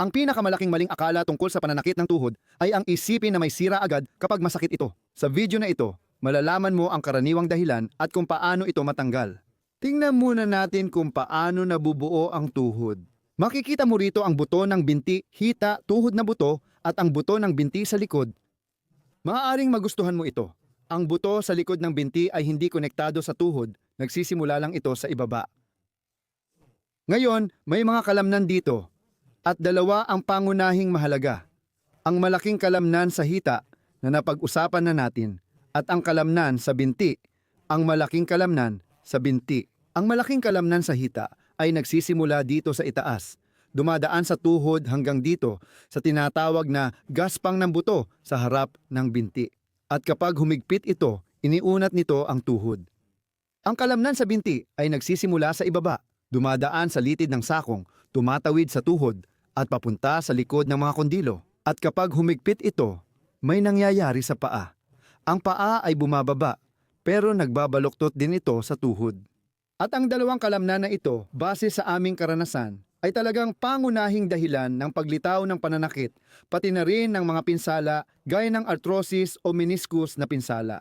Ang pinakamalaking maling akala tungkol sa pananakit ng tuhod ay ang isipin na may sira agad kapag masakit ito. Sa video na ito, malalaman mo ang karaniwang dahilan at kung paano ito matanggal. Tingnan muna natin kung paano nabubuo ang tuhod. Makikita mo rito ang buto ng binti, hita, tuhod na buto at ang buto ng binti sa likod. Maaaring magustuhan mo ito. Ang buto sa likod ng binti ay hindi konektado sa tuhod, nagsisimula lang ito sa ibaba. Ngayon, may mga kalamnan dito. At dalawa ang pangunahing mahalaga. Ang malaking kalamnan sa hita na napag-usapan na natin at ang kalamnan sa binti, ang malaking kalamnan sa binti. Ang malaking kalamnan sa hita ay nagsisimula dito sa itaas, dumadaan sa tuhod hanggang dito sa tinatawag na gaspang ng buto sa harap ng binti. At kapag humigpit ito, iniunat nito ang tuhod. Ang kalamnan sa binti ay nagsisimula sa ibaba, dumadaan sa litid ng sakong, tumatawid sa tuhod at papunta sa likod ng mga kondilo. At kapag humigpit ito, may nangyayari sa paa. Ang paa ay bumababa, pero nagbabaluktot din ito sa tuhod. At ang dalawang kalamnan na ito, base sa aming karanasan, ay talagang pangunahing dahilan ng paglitaw ng pananakit, pati na rin ng mga pinsala gaya ng arthrosis o meniscus na pinsala.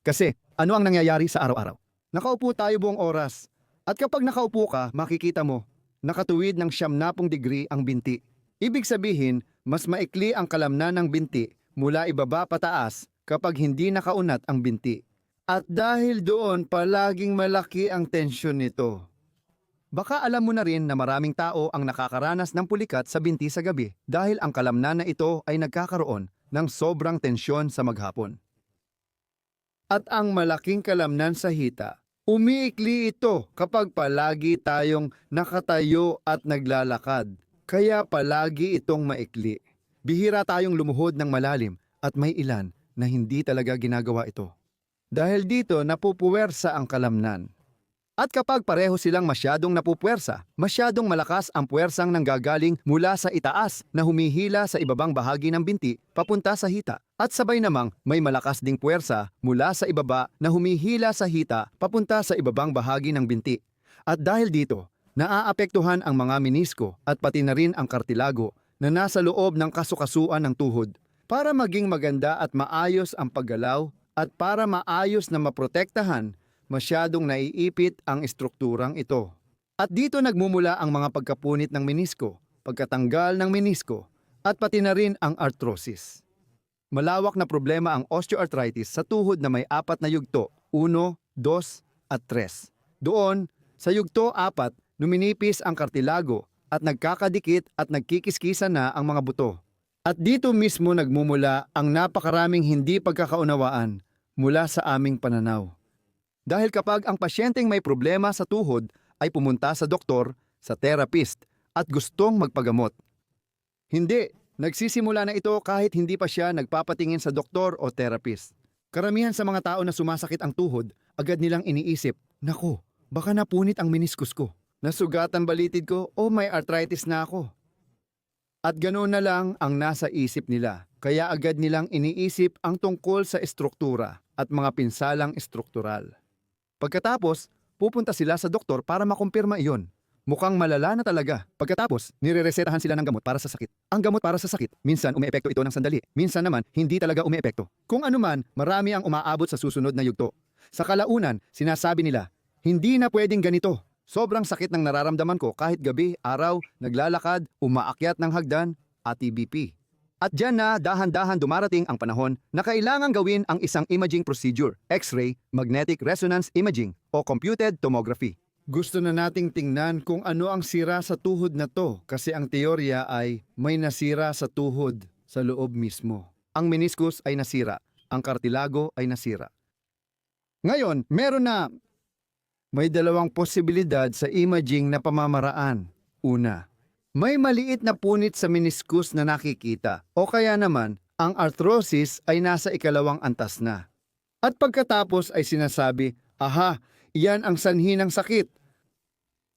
Kasi, ano ang nangyayari sa araw-araw? Nakaupo tayo buong oras. At kapag nakaupo ka, makikita mo, nakatuwid ng 90 degree ang binti. Ibig sabihin, mas maikli ang kalamnan ng binti mula ibaba pataas kapag hindi nakaunat ang binti. At dahil doon, palaging malaki ang tensyon nito. Baka alam mo na rin na maraming tao ang nakakaranas ng pulikat sa binti sa gabi dahil ang kalamnan na ito ay nagkakaroon ng sobrang tensyon sa maghapon. At ang malaking kalamnan sa hita, umiikli ito kapag palagi tayong nakatayo at naglalakad. Kaya palagi itong maikli. Bihira tayong lumuhod ng malalim at may ilan na hindi talaga ginagawa ito. Dahil dito napupuwersa ang kalamnan. At kapag pareho silang masyadong napupuwersa, masyadong malakas ang puwersang nanggagaling mula sa itaas na humihila sa ibabang bahagi ng binti papunta sa hita. At sabay namang may malakas ding puwersa mula sa ibaba na humihila sa hita papunta sa ibabang bahagi ng binti. At dahil dito, naaapektuhan ang mga menisko at pati na rin ang kartilago na nasa loob ng kasukasuan ng tuhod para maging maganda at maayos ang paggalaw at para maayos na maprotektahan, masyadong naiipit ang estrukturang ito. At dito nagmumula ang mga pagkapunit ng menisko, pagkatanggal ng menisko, at pati na rin ang arthrosis. Malawak na problema ang osteoarthritis sa tuhod na may 4 na yugto, 1, 2, at 3. Doon, sa yugto 4, numinipis ang kartilago at nagkakadikit at nagkikiskisa na ang mga buto. At dito mismo nagmumula ang napakaraming hindi pagkakaunawaan mula sa aming pananaw. Dahil kapag ang pasyenteng may problema sa tuhod ay pumunta sa doktor, sa therapist, at gustong magpagamot. Hindi, nagsisimula na ito kahit hindi pa siya nagpapatingin sa doktor o therapist. Karamihan sa mga tao na sumasakit ang tuhod, agad nilang iniisip, naku, baka napunit ang meniscus ko, nasugatan balitid ko o may arthritis na ako. At ganoon na lang ang nasa isip nila, kaya agad nilang iniisip ang tungkol sa estruktura at mga pinsalang estruktural. Pagkatapos, pupunta sila sa doktor para makumpirma iyon. Mukhang malala na talaga. Pagkatapos, nireresetahan sila ng gamot para sa sakit. Ang gamot para sa sakit, minsan umeepekto ito ng sandali. Minsan naman, hindi talaga umeepekto. Kung anuman, marami ang umaabot sa susunod na yugto. Sa kalaunan, sinasabi nila, hindi na pwedeng ganito. Sobrang sakit ng nararamdaman ko kahit gabi, araw, naglalakad, umaakyat ng hagdan, at TBP. At dyan na dahan-dahan dumarating ang panahon na kailangan gawin ang isang imaging procedure, X-ray, magnetic resonance imaging, o computed tomography. Gusto na nating tingnan kung ano ang sira sa tuhod na to kasi ang teorya ay may nasira sa tuhod sa loob mismo. Ang meniscus ay nasira, ang kartilago ay nasira. Ngayon, may 2 posibilidad sa imaging na pamamaraan. Una, may maliit na punit sa meniscus na nakikita o kaya naman ang arthrosis ay nasa 2nd antas na. At pagkatapos ay sinasabi, aha, iyan ang sanhi ng sakit.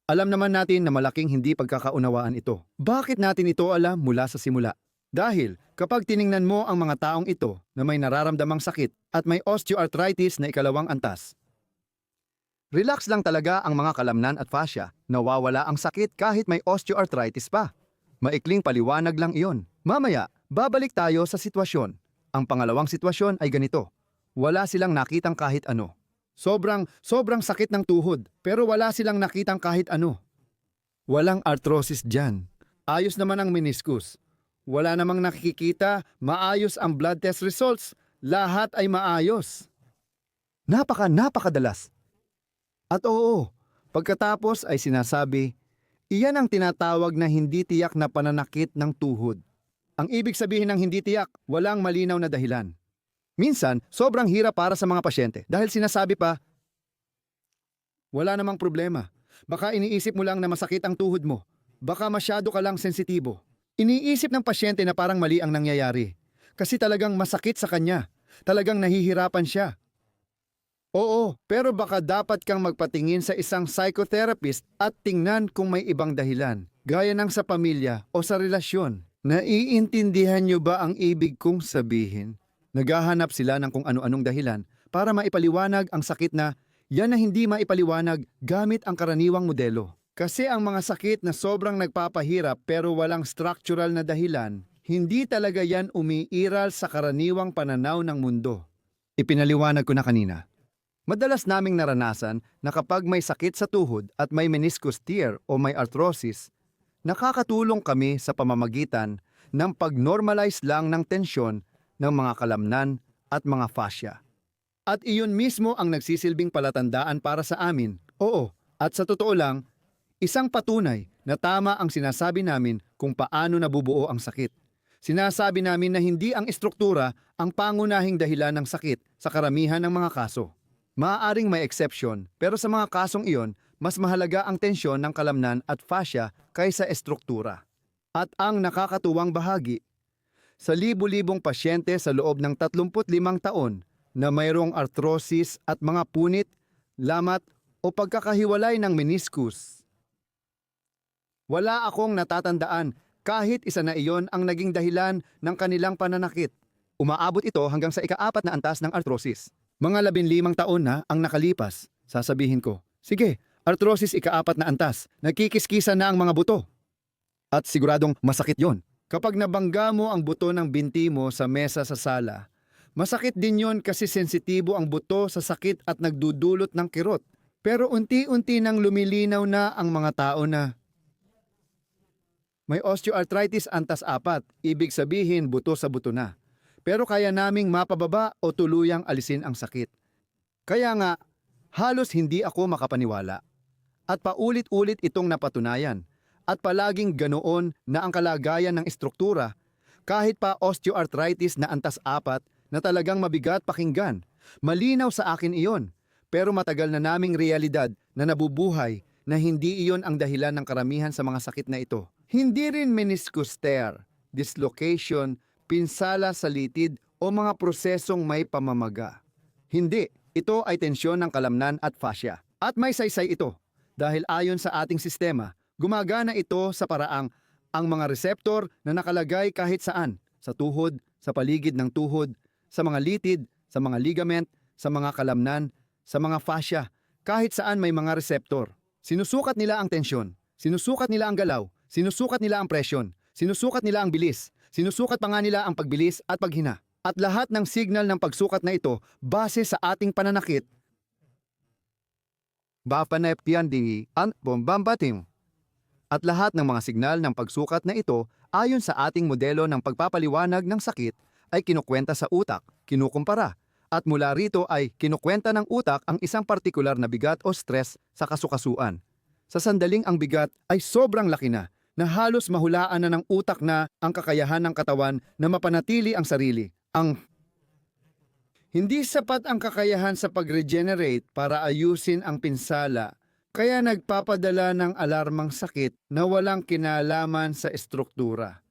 Alam naman natin na malaking hindi pagkakaunawaan ito. Bakit natin ito alam mula sa simula? Dahil kapag tiningnan mo ang mga taong ito na may nararamdamang sakit at may osteoarthritis na 2nd antas, relax lang talaga ang mga kalamnan at fascia, nawawala ang sakit kahit may osteoarthritis pa. Maikling paliwanag lang iyon. Mamaya, babalik tayo sa sitwasyon. Ang pangalawang sitwasyon ay ganito. Wala silang nakitang kahit ano. Sobrang sakit ng tuhod, pero wala silang nakitang kahit ano. Walang arthrosis dyan. Ayos naman ang meniscus. Wala namang nakikita, maayos ang blood test results. Lahat ay maayos. Napakadalas. At oo, pagkatapos ay sinasabi, iyan ang tinatawag na hindi tiyak na pananakit ng tuhod. Ang ibig sabihin ng hindi tiyak, walang malinaw na dahilan. Minsan, sobrang hirap para sa mga pasyente dahil sinasabi pa, wala namang problema. Baka iniisip mo lang na masakit ang tuhod mo. Baka masyado ka lang sensitibo. Iniisip ng pasyente na parang mali ang nangyayari. Kasi talagang masakit sa kanya. Talagang nahihirapan siya. Oo, pero baka dapat kang magpatingin sa isang psychotherapist at tingnan kung may ibang dahilan, gaya ng sa pamilya o sa relasyon. Naiintindihan niyo ba ang ibig kong sabihin? Naghahanap sila ng kung ano-anong dahilan para maipaliwanag ang sakit na yan na hindi maipaliwanag gamit ang karaniwang modelo. Kasi ang mga sakit na sobrang nagpapahirap pero walang structural na dahilan, hindi talaga yan umiiral sa karaniwang pananaw ng mundo. Ipinaliwanag ko na kanina. Madalas naming naranasan na kapag may sakit sa tuhod at may meniscus tear o may arthrosis, nakakatulong kami sa pamamagitan ng pag-normalize lang ng tensyon ng mga kalamnan at mga fascia. At iyon mismo ang nagsisilbing palatandaan para sa amin. Oo, at sa totoo lang, isang patunay na tama ang sinasabi namin kung paano nabubuo ang sakit. Sinasabi namin na hindi ang estruktura ang pangunahing dahilan ng sakit sa karamihan ng mga kaso. Maaaring may exception, pero sa mga kasong iyon, mas mahalaga ang tensyon ng kalamnan at fascia kaysa estruktura. At ang nakakatuwang bahagi, sa libu-libong pasyente sa loob ng 35 taon na mayroong arthrosis at mga punit, lamat o pagkakahiwalay ng meniscus, wala akong natatandaan kahit isa na iyon ang naging dahilan ng kanilang pananakit. Umaabot ito hanggang sa ika-4 na antas ng arthrosis. Mga 15 taon na ang nakalipas, sasabihin ko, sige, arthrosis ika-4 na antas, nagkikiskisa na ang mga buto. At siguradong masakit yon. Kapag nabangga mo ang buto ng binti mo sa mesa sa sala, masakit din yon kasi sensitibo ang buto sa sakit at nagdudulot ng kirot. Pero unti-unti nang lumilinaw na ang mga tao na may osteoarthritis antas 4, ibig sabihin buto sa buto na. Pero kaya naming mapababa o tuluyang alisin ang sakit. Kaya nga, halos hindi ako makapaniwala. At paulit-ulit itong napatunayan. At palaging ganoon na ang kalagayan ng estruktura, kahit pa osteoarthritis na antas 4 na talagang mabigat pakinggan. Malinaw sa akin iyon, pero matagal na naming realidad na nabubuhay na hindi iyon ang dahilan ng karamihan sa mga sakit na ito. Hindi rin meniscus tear, dislocation, pinsala sa litid o mga prosesong may pamamaga. Hindi, ito ay tensyon ng kalamnan at fascia. At may saysay ito, dahil ayon sa ating sistema, gumagana ito sa paraang ang mga reseptor na nakalagay kahit saan, sa tuhod, sa paligid ng tuhod, sa mga litid, sa mga ligament, sa mga kalamnan, sa mga fascia, kahit saan may mga reseptor. Sinusukat nila ang tensyon, sinusukat nila ang galaw, sinusukat nila ang presyon, sinusukat nila ang bilis, sinusukat pa nga nila ang pagbilis at paghina. At lahat ng signal ng pagsukat na ito base sa ating pananakit. Bapaneptian di ang bombambatim. At lahat ng mga signal ng pagsukat na ito ayon sa ating modelo ng pagpapaliwanag ng sakit ay kinukwenta sa utak, kinukumpara. At mula rito ay kinukwenta ng utak ang isang partikular na bigat o stress sa kasukasuan. Sa sandaling ang bigat ay sobrang laki na halos mahulaan na ng utak na ang kakayahan ng katawan na mapanatili ang sarili. Hindi sapat ang kakayahan sa pag-regenerate para ayusin ang pinsala, kaya nagpapadala ng alarmang sakit na walang kinalaman sa estruktura.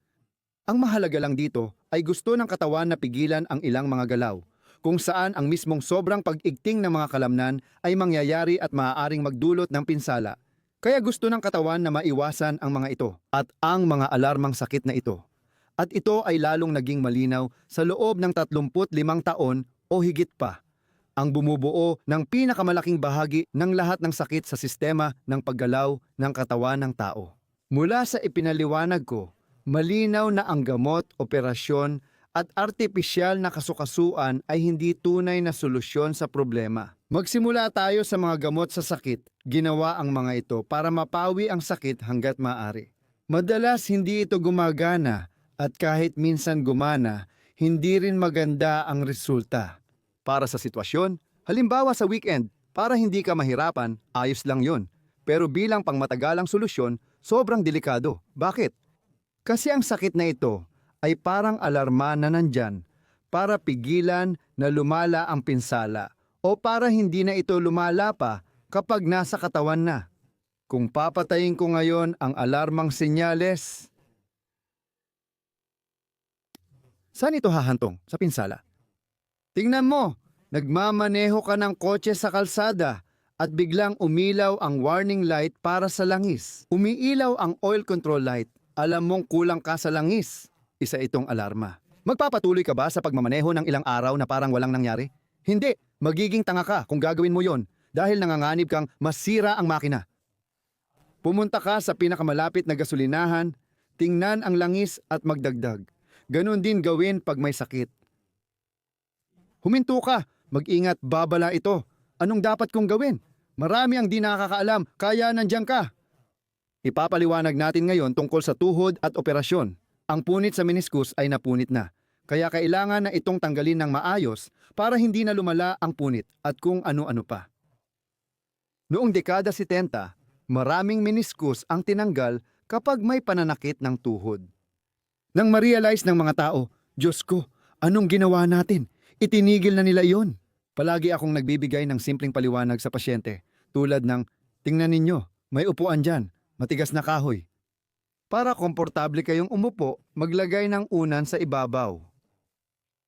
Ang mahalaga lang dito ay gusto ng katawan na pigilan ang ilang mga galaw, kung saan ang mismong sobrang pag-igting ng mga kalamnan ay mangyayari at maaaring magdulot ng pinsala. Kaya gusto ng katawan na maiwasan ang mga ito at ang mga alarmang sakit na ito. At ito ay lalong naging malinaw sa loob ng 35 taon o higit pa, ang bumubuo ng pinakamalaking bahagi ng lahat ng sakit sa sistema ng paggalaw ng katawan ng tao. Mula sa ipinaliwanag ko, Malinaw na ang gamot, operasyon at artipisyal na kasukasuan ay hindi tunay na solusyon sa problema. Magsimula tayo sa mga gamot sa sakit. Ginawa ang mga ito para mapawi ang sakit hanggat maaari. Madalas hindi ito gumagana at kahit minsan gumana, hindi rin maganda ang resulta. Para sa sitwasyon, halimbawa sa weekend, para hindi ka mahirapan, ayos lang yon. Pero bilang pangmatagalang solusyon, sobrang delikado. Bakit? Kasi ang sakit na ito ay parang alarma na nandyan para pigilan na lumala ang pinsala o para hindi na ito lumala pa kapag nasa katawan na. Kung papatayin ko ngayon ang alarmang senyales, saan ito hahantong? Sa pinsala. Tingnan mo, nagmamaneho ka ng kotse sa kalsada at biglang umilaw ang warning light para sa langis. Umiilaw ang oil control light. Alam mong kulang ka sa langis. Isa itong alarma. Magpapatuloy ka ba sa pagmamaneho ng ilang araw na parang walang nangyari? Hindi. Magiging tanga ka kung gagawin mo yon dahil nanganganib kang masira ang makina. Pumunta ka sa pinakamalapit na gasolinahan, tingnan ang langis at magdagdag. Ganon din gawin pag may sakit. Huminto ka. Mag-ingat, babala ito. Anong dapat kong gawin? Marami ang di nakakaalam, kaya nandiyan ka. Ipapaliwanag natin ngayon tungkol sa tuhod at operasyon. Ang punit sa meniscus ay napunit na, kaya kailangan na itong tanggalin ng maayos para hindi na lumala ang punit at kung ano-ano pa. Noong dekada 70, maraming meniscus ang tinanggal kapag may pananakit ng tuhod. Nang ma-realize ng mga tao, Diyos ko, anong ginawa natin? Itinigil na nila iyon. Palagi akong nagbibigay ng simpleng paliwanag sa pasyente, tulad ng, tingnan ninyo, may upuan dyan, matigas na kahoy. Para komportable kayong umupo, maglagay ng unan sa ibabaw.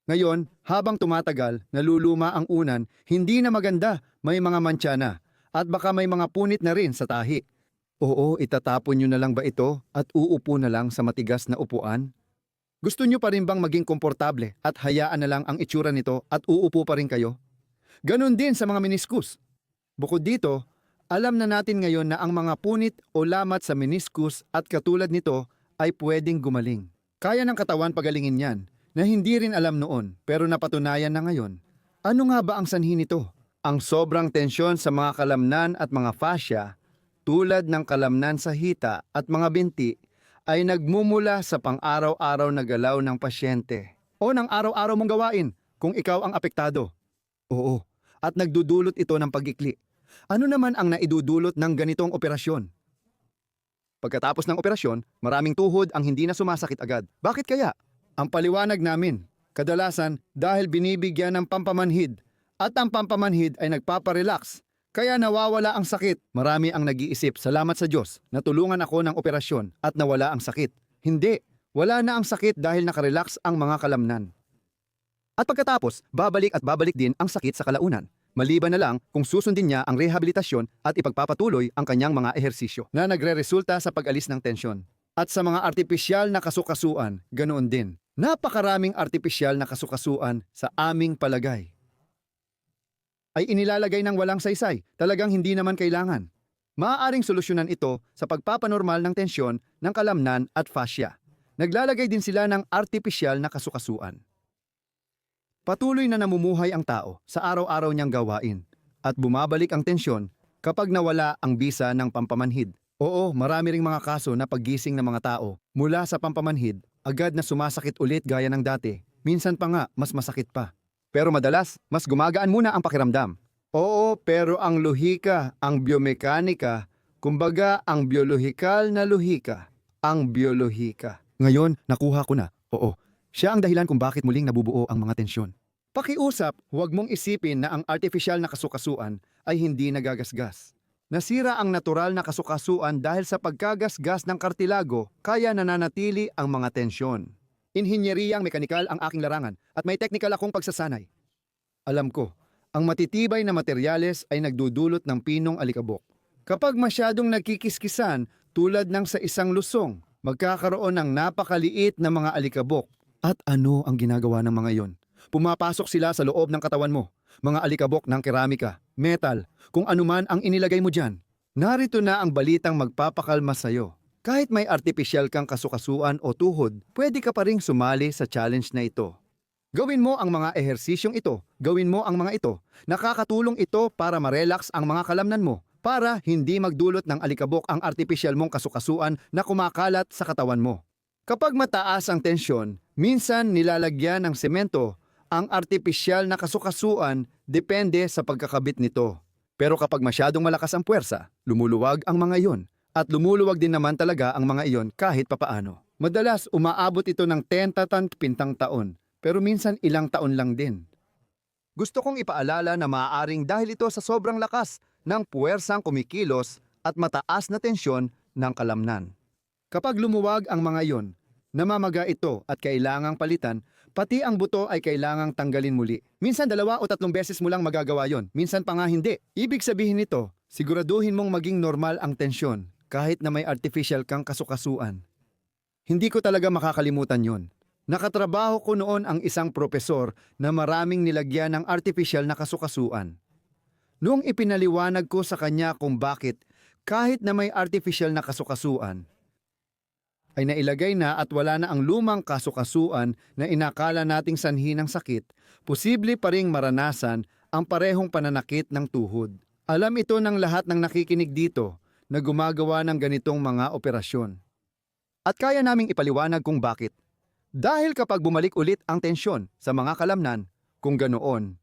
Ngayon, habang tumatagal, naluluma ang unan, hindi na maganda, may mga mantsa na, at baka may mga punit na rin sa tahi. Oo, itatapon nyo na lang ba ito at uupo na lang sa matigas na upuan? Gusto nyo pa rin bang maging komportable at hayaan na lang ang itsura nito at uupo pa rin kayo? Ganon din sa mga meniscus. Bukod dito, alam na natin ngayon na ang mga punit o lamat sa meniscus at katulad nito ay pwedeng gumaling. Kaya ng katawan pagalingin yan na hindi rin alam noon pero napatunayan na ngayon. Ano nga ba ang sanhi nito? Ang sobrang tensyon sa mga kalamnan at mga fascia tulad ng kalamnan sa hita at mga binti ay nagmumula sa pang-araw-araw na galaw ng pasyente o ng araw-araw mong gawain kung ikaw ang apektado. Oo, at nagdudulot ito ng pag-ikli. Ano naman ang naidudulot ng ganitong operasyon? Pagkatapos ng operasyon, maraming tuhod ang hindi na sumasakit agad. Bakit kaya? Ang paliwanag namin, kadalasan dahil binibigyan ng pampamanhid at ang pampamanhid ay nagpaparelax. Kaya nawawala ang sakit. Marami ang nag-iisip, salamat sa Diyos, natulungan ako ng operasyon at nawala ang sakit. Hindi, wala na ang sakit dahil nakarelax ang mga kalamnan. At pagkatapos, babalik at babalik din ang sakit sa kalaunan. Maliban na lang kung susundin niya ang rehabilitasyon at ipagpapatuloy ang kanyang mga ehersisyo na nagre-resulta sa pag-alis ng tensyon. At sa mga artipisyal na kasukasuan, ganoon din. Napakaraming artipisyal na kasukasuan sa aming palagay ay inilalagay ng walang saysay, talagang hindi naman kailangan. Maaaring solusyonan ito sa pagpapanormal ng tensyon ng kalamnan at fascia. Naglalagay din sila ng artipisyal na kasukasuan. Patuloy na namumuhay ang tao sa araw-araw niyang gawain at bumabalik ang tensyon kapag nawala ang bisa ng pampamanhid. Oo, marami ring mga kaso na paggising ng mga tao mula sa pampamanhid, agad na sumasakit ulit gaya ng dati. Minsan pa nga, mas masakit pa. Pero madalas, mas gumagaan muna ang pakiramdam. Oo, pero ang lohika, ang biomekanika, kumbaga ang biolohikal na lohika, ang biolohika. Ngayon, nakuha ko na. Oo, siya ang dahilan kung bakit muling nabubuo ang mga tensyon. Pakiusap, huwag mong isipin na ang artificial na kasukasuan ay hindi nagagasgas. Nasira ang natural na kasukasuan dahil sa pagkagasgas ng kartilago, kaya nananatili ang mga tensyon. Inhinyeriyang mekanikal ang aking larangan at may teknikal akong pagsasanay. Alam ko, ang matitibay na materyales ay nagdudulot ng pinong alikabok. Kapag masyadong nagkikiskisan tulad ng sa isang lusong, magkakaroon ng napakaliit na mga alikabok. At ano ang ginagawa ng mga iyon? Pumapasok sila sa loob ng katawan mo. Mga alikabok ng keramika, metal, kung anuman ang inilagay mo dyan. Narito na ang balitang magpapakalma sa'yo. Kahit may artificial kang kasukasuan o tuhod, pwede ka pa ring sumali sa challenge na ito. Gawin mo ang mga ehersisyong ito. Gawin mo ang mga ito. Nakakatulong ito para ma-relax ang mga kalamnan mo, para hindi magdulot ng alikabok ang artificial mong kasukasuan na kumakalat sa katawan mo. Kapag mataas ang tensyon, minsan nilalagyan ng semento ang artificial na kasukasuan, depende sa pagkakabit nito. Pero kapag masyadong malakas ang puwersa, lumuluwag ang mga iyon. At lumuluwag din naman talaga ang mga iyon kahit papaano. Madalas umaabot ito ng 10 pintang taon, pero minsan ilang taon lang din. Gusto kong ipaalala na maaaring dahil ito sa sobrang lakas ng puwersang kumikilos at mataas na tensyon ng kalamnan. Kapag lumuwag ang mga iyon, namamaga ito at kailangang palitan, pati ang buto ay kailangang tanggalin muli. Minsan 2 o 3 beses mo lang magagawa yon, minsan pa nga hindi. Ibig sabihin nito, siguraduhin mong maging normal ang tensyon kahit na may artificial kang kasukasuan. Hindi ko talaga makakalimutan yon. Nakatrabaho ko noon ang isang propesor na maraming nilagyan ng artificial na kasukasuan. Noong ipinaliwanag ko sa kanya kung bakit kahit na may artificial na kasukasuan, ay nailagay na at wala na ang lumang kasukasuan na inakala nating sanhi ng sakit, posible pa ring maranasan ang parehong pananakit ng tuhod. Alam ito ng lahat ng nakikinig dito na gumagawa ng ganitong mga operasyon. At kaya naming ipaliwanag kung bakit. Dahil kapag bumalik ulit ang tensyon sa mga kalamnan, kung ganoon,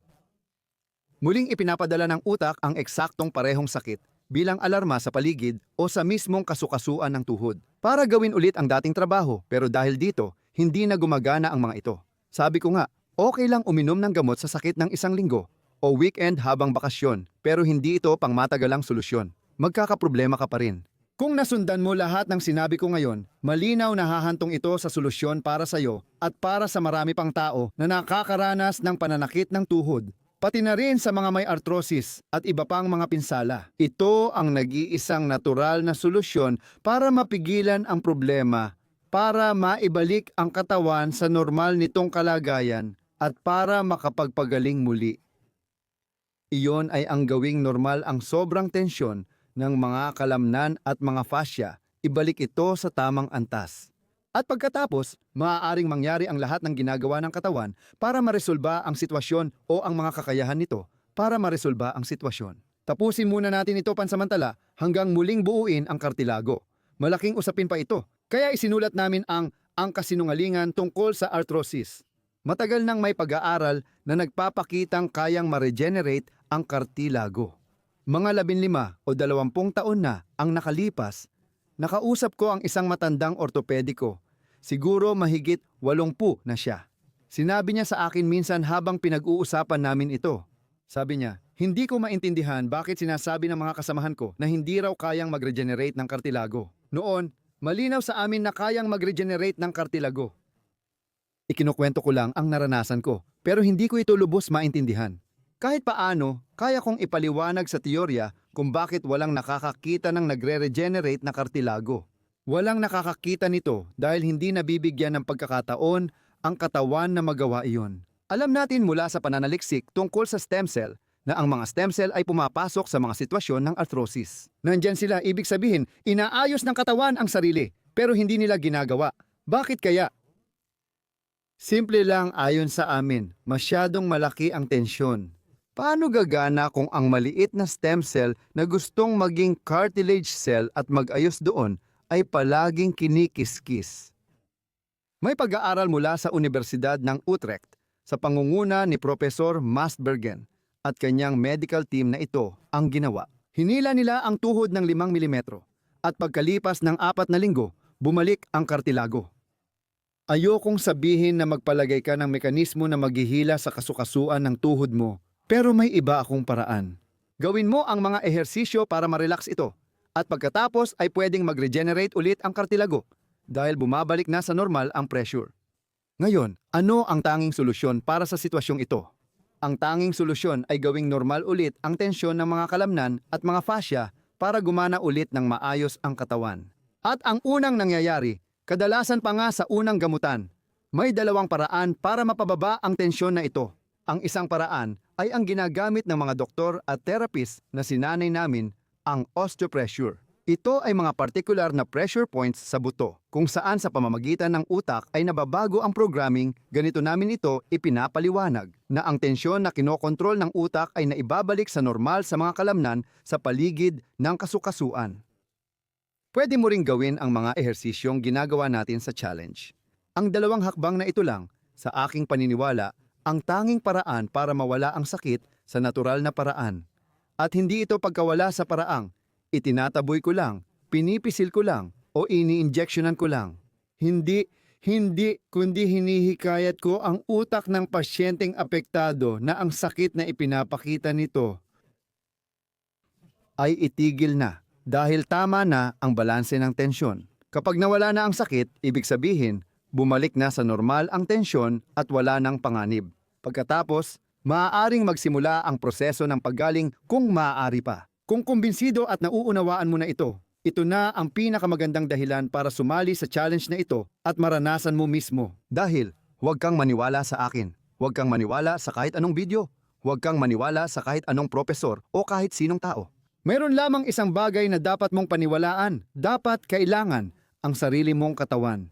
muling ipinapadala ng utak ang eksaktong parehong sakit bilang alarma sa paligid o sa mismong kasukasuan ng tuhod para gawin ulit ang dating trabaho, pero dahil dito, hindi na gumagana ang mga ito. Sabi ko nga, okay lang uminom ng gamot sa sakit ng 1 linggo o weekend habang bakasyon, pero hindi ito pangmatagalang solusyon. Magkakaproblema ka pa rin. Kung nasundan mo lahat ng sinabi ko ngayon, malinaw na hahantong ito sa solusyon para sa iyo at para sa marami pang tao na nakakaranas ng pananakit ng tuhod, pati na rin sa mga may arthrosis at iba pang mga pinsala. Ito ang nag-iisang natural na solusyon para mapigilan ang problema, para maibalik ang katawan sa normal nitong kalagayan at para makapagpagaling muli. Iyon ay ang gawing normal ang sobrang tensyon ng mga kalamnan at mga fascia, ibalik ito sa tamang antas. At pagkatapos, maaaring mangyari ang lahat ng ginagawa ng katawan para maresolba ang sitwasyon o ang mga kakayahan nito para maresolba ang sitwasyon. Tapusin muna natin ito pansamantala hanggang muling buuin ang kartilago. Malaking usapin pa ito, kaya isinulat namin ang kasinungalingan tungkol sa arthrosis. Matagal nang may pag-aaral na nagpapakitang kayang ma-regenerate ang kartilago. Mga 15 o 20 taon na ang nakalipas, nakausap ko ang isang matandang ortopediko. Siguro mahigit 80 na siya. Sinabi niya sa akin minsan habang pinag-uusapan namin ito. Sabi niya, hindi ko maintindihan bakit sinasabi ng mga kasamahan ko na hindi raw kayang mag-regenerate ng kartilago. Noon, malinaw sa amin na kayang mag-regenerate ng kartilago. Ikinukwento ko lang ang naranasan ko, pero hindi ko ito lubos maintindihan. Kahit paano, kaya kong ipaliwanag sa teorya kung bakit walang nakakakita ng nagre-regenerate na kartilago. Walang nakakakita nito dahil hindi nabibigyan ng pagkakataon ang katawan na magawa iyon. Alam natin mula sa pananaliksik tungkol sa stem cell na ang mga stem cell ay pumapasok sa mga sitwasyon ng arthrosis. Nandyan sila, ibig sabihin, inaayos ng katawan ang sarili, pero hindi nila ginagawa. Bakit kaya? Simple lang ayon sa amin, masyadong malaki ang tensyon. Paano gagana kung ang maliit na stem cell na gustong maging cartilage cell at mag-ayos doon ay palaging kinikiskis? May pag-aaral mula sa Universidad ng Utrecht sa pangunguna ni Professor Mastbergen at kanyang medical team na ito ang ginawa. Hinila nila ang tuhod ng 5 mm at pagkalipas ng 4 na linggo, bumalik ang kartilago. Ayokong sabihin na magpalagay ka ng mekanismo na maghihila sa kasukasuan ng tuhod mo, pero may iba akong paraan. Gawin mo ang mga ehersisyo para ma-relax ito at pagkatapos ay pwedeng mag-regenerate ulit ang kartilago dahil bumabalik na sa normal ang pressure. Ngayon, ano ang tanging solusyon para sa sitwasyong ito? Ang tanging solusyon ay gawing normal ulit ang tensyon ng mga kalamnan at mga fascia para gumana ulit ng maayos ang katawan. At ang unang nangyayari, kadalasan pa nga sa unang gamutan, may 2 paraan para mapababa ang tensyon na ito. Ang isang paraan ay ang ginagamit ng mga doktor at therapist na sinanay namin, ang osteopressure. Ito ay mga partikular na pressure points sa buto, kung saan sa pamamagitan ng utak ay nababago ang programming. Ganito namin ito ipinapaliwanag, na ang tensyon na kinokontrol ng utak ay naibabalik sa normal sa mga kalamnan sa paligid ng kasukasuan. Pwede mo ring gawin ang mga ehersisyong ginagawa natin sa challenge. Ang dalawang hakbang na ito lang, sa aking paniniwala, ang tanging paraan para mawala ang sakit sa natural na paraan. At hindi ito pagkawala sa paraang itinataboy ko lang, pinipisil ko lang, o ini-injectionan ko lang. Hindi, kundi hinihikayat ko ang utak ng pasyenteng apektado na ang sakit na ipinapakita nito ay itigil na dahil tama na ang balanse ng tensyon. Kapag nawala na ang sakit, ibig sabihin, bumalik na sa normal ang tensyon at wala ng panganib. Pagkatapos, maaaring magsimula ang proseso ng paggaling kung maaari pa. Kung kumbinsido at nauunawaan mo na ito na ang pinakamagandang dahilan para sumali sa challenge na ito at maranasan mo mismo. Dahil, huwag kang maniwala sa akin. Huwag kang maniwala sa kahit anong video. Huwag kang maniwala sa kahit anong propesor o kahit sinong tao. Mayroon lamang isang bagay na dapat mong paniwalaan. Dapat kailangan ang sarili mong katawan.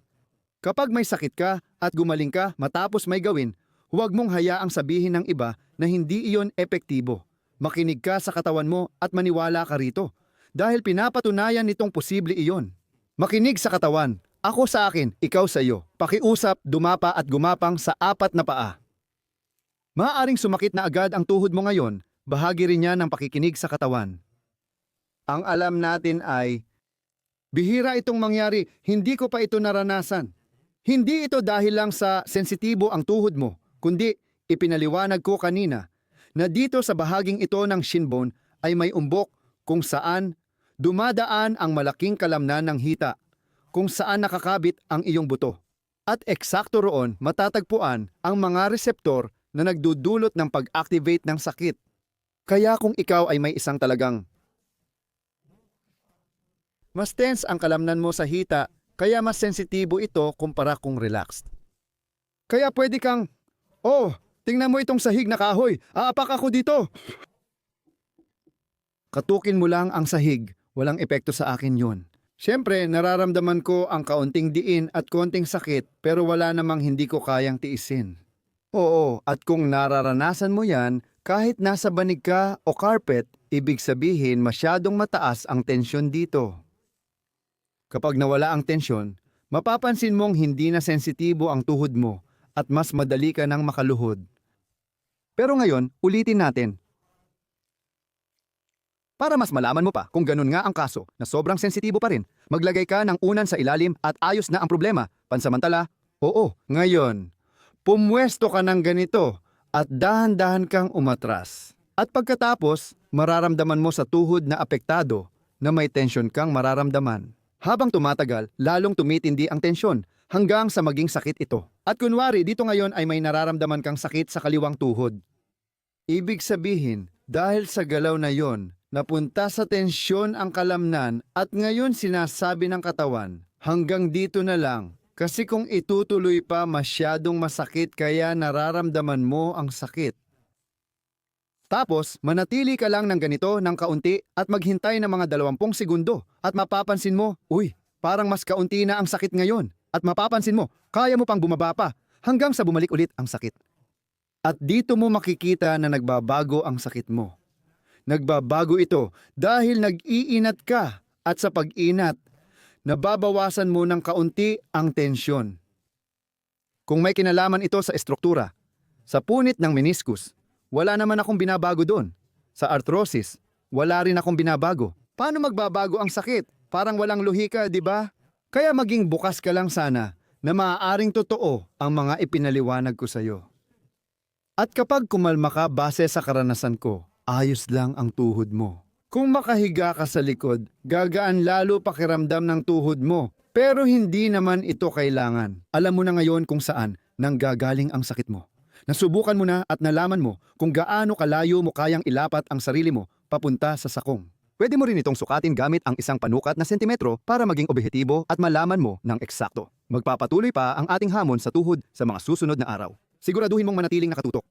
Kapag may sakit ka at gumaling ka matapos may gawin, huwag mong hayaang sabihin ng iba na hindi iyon epektibo. Makinig ka sa katawan mo at maniwala ka rito. Dahil pinapatunayan nitong posible iyon. Makinig sa katawan. Ako sa akin, ikaw sa iyo. Pakiusap, dumapa at gumapang sa 4 na paa. Maaaring sumakit na agad ang tuhod mo ngayon, bahagi rin yan ng pakikinig sa katawan. Ang alam natin ay, bihira itong mangyari, hindi ko pa ito naranasan. Hindi ito dahil lang sa sensitibo ang tuhod mo, kundi ipinaliwanag ko kanina na dito sa bahaging ito ng shin bone ay may umbok kung saan dumadaan ang malaking kalamnan ng hita, kung saan nakakabit ang iyong buto. At eksakto roon matatagpuan ang mga reseptor na nagdudulot ng pag-activate ng sakit. Kaya kung ikaw ay may isang talagang mas tense ang kalamnan mo sa hita, kaya mas sensitibo ito kumpara kung relaxed. Kaya pwede kang, tingnan mo itong sahig na kahoy. Aapak ako dito. Katukin mo lang ang sahig. Walang epekto sa akin yun. Siyempre, nararamdaman ko ang kaunting diin at konting sakit pero wala namang hindi ko kayang tiisin. Oo, at kung nararanasan mo yan, kahit nasa banig ka o carpet, ibig sabihin masyadong mataas ang tensyon dito. Kapag nawala ang tensyon, mapapansin mong hindi na sensitibo ang tuhod mo at mas madali ka nang makaluhod. Pero ngayon, ulitin natin. Para mas malaman mo pa kung ganun nga ang kaso na sobrang sensitibo pa rin, maglagay ka ng unan sa ilalim at ayos na ang problema. Pansamantala, ngayon, pumwesto ka ng ganito at dahan-dahan kang umatras. At pagkatapos, mararamdaman mo sa tuhod na apektado na may tensyon kang mararamdaman. Habang tumatagal, lalong tumitindi ang tensyon hanggang sa maging sakit ito. At kunwari, dito ngayon ay may nararamdaman kang sakit sa kaliwang tuhod. Ibig sabihin, dahil sa galaw na yon, napunta sa tensyon ang kalamnan at ngayon sinasabi ng katawan, hanggang dito na lang. Kasi kung itutuloy pa masyadong masakit kaya nararamdaman mo ang sakit. Tapos, manatili ka lang ng ganito ng kaunti at maghintay ng mga 20 segundo at mapapansin mo, parang mas kaunti na ang sakit ngayon. At mapapansin mo, kaya mo pang bumaba pa hanggang sa bumalik ulit ang sakit. At dito mo makikita na nagbabago ang sakit mo. Nagbabago ito dahil nag-iinat ka at sa pag-inat, nababawasan mo ng kaunti ang tensyon. Kung may kinalaman ito sa estruktura, sa punit ng meniscus, wala naman akong binabago doon. Sa arthrosis, wala rin akong binabago. Paano magbabago ang sakit? Parang walang lohika, di ba? Kaya maging bukas ka lang sana na maaaring totoo ang mga ipinaliwanag ko sa iyo. At kapag kumalma ka base sa karanasan ko, ayos lang ang tuhod mo. Kung makahiga ka sa likod, gagaan lalo pakiramdam ng tuhod mo. Pero hindi naman ito kailangan. Alam mo na ngayon kung saan nanggagaling ang sakit mo. Nasubukan mo na at nalaman mo kung gaano kalayo mo kayang ilapat ang sarili mo papunta sa sakong. Pwede mo rin itong sukatin gamit ang isang panukat na sentimetro para maging objektibo at malaman mo ng eksakto. Magpapatuloy pa ang ating hamon sa tuhod sa mga susunod na araw. Siguraduhin mong manatiling nakatutok.